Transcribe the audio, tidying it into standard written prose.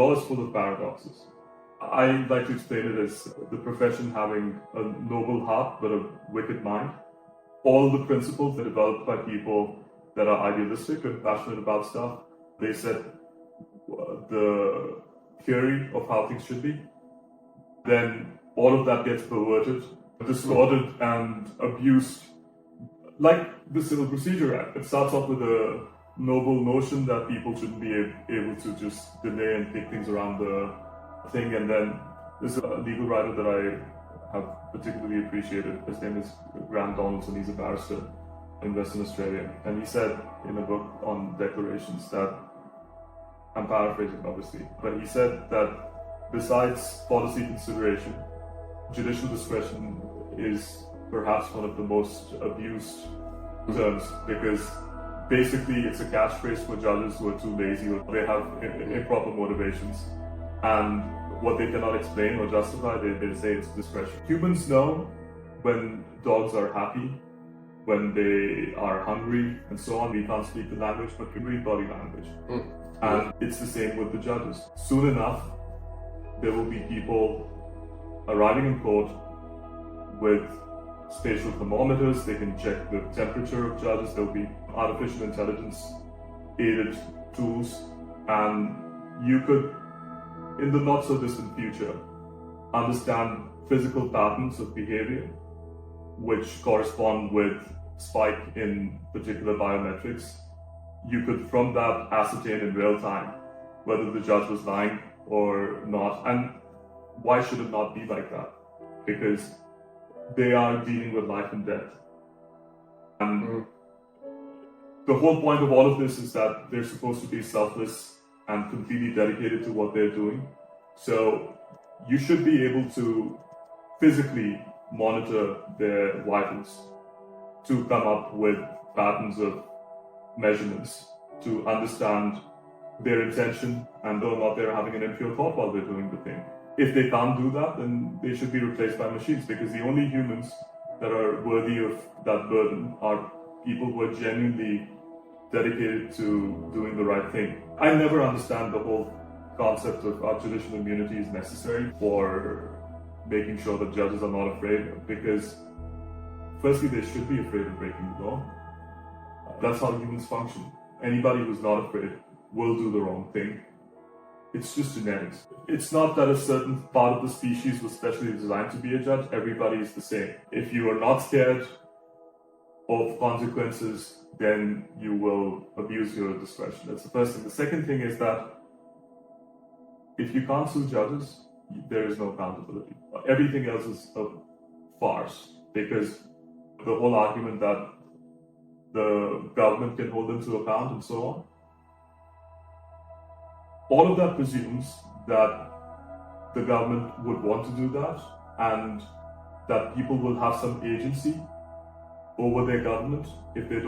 Law is full of paradoxes. I like to explain it as the profession having a noble heart but a wicked mind. All the principles that are developed by people that are idealistic and passionate about stuff, they set the theory of how things should be. Then all of that gets perverted, distorted, and abused. Like the Civil Procedure Act, it starts off with a noble notion that people shouldn't be able to just delay and kick things around the thing, and then there's a legal writer that I have particularly appreciated. His name is Grant Donaldson. He's a barrister in Western Australia, and he said in a book on declarations that, I'm paraphrasing obviously, but he said that besides policy consideration, judicial discretion is perhaps one of the most abused terms, because basically it's a catchphrase for judges who are too lazy or they have improper motivations, and what they cannot explain or justify, they say it's discretion. Humans know when dogs are happy, when they are hungry, and so on. We can't speak the language, but we read body language. And it's the same with the judges. Soon enough, there will be people arriving in court with spatial thermometers. They can check the temperature of judges. There will be artificial intelligence aided tools, and you could, in the not so distant future, understand physical patterns of behavior which correspond with spike in particular biometrics. You could from that ascertain in real time whether the judge was lying or not. And why should it not be like that? Because they are dealing with life and death. And the whole point of all of this is that they're supposed to be selfless and completely dedicated to what they're doing. So you should be able to physically monitor their vitals to come up with patterns of measurements, to understand their intention and whether or not they're having an impure thought while they're doing the thing. If they can't do that, then they should be replaced by machines, because the only humans that are worthy of that burden are people who are genuinely dedicated to doing the right thing. I never understand the whole concept of our judicial immunity is necessary for making sure that judges are not afraid, because firstly, they should be afraid of breaking the law. That's how humans function. Anybody who's not afraid will do the wrong thing. It's just genetics. It's not that a certain part of the species was specially designed to be a judge. Everybody is the same. If you are not scared of consequences, then you will abuse your discretion. That's the first thing. The second thing is that if you can't sue judges, there is no accountability. Everything else is a farce, because the whole argument that the government can hold them to account and so on, all of that presumes that the government would want to do that, and that people will have some agency over their government if they don't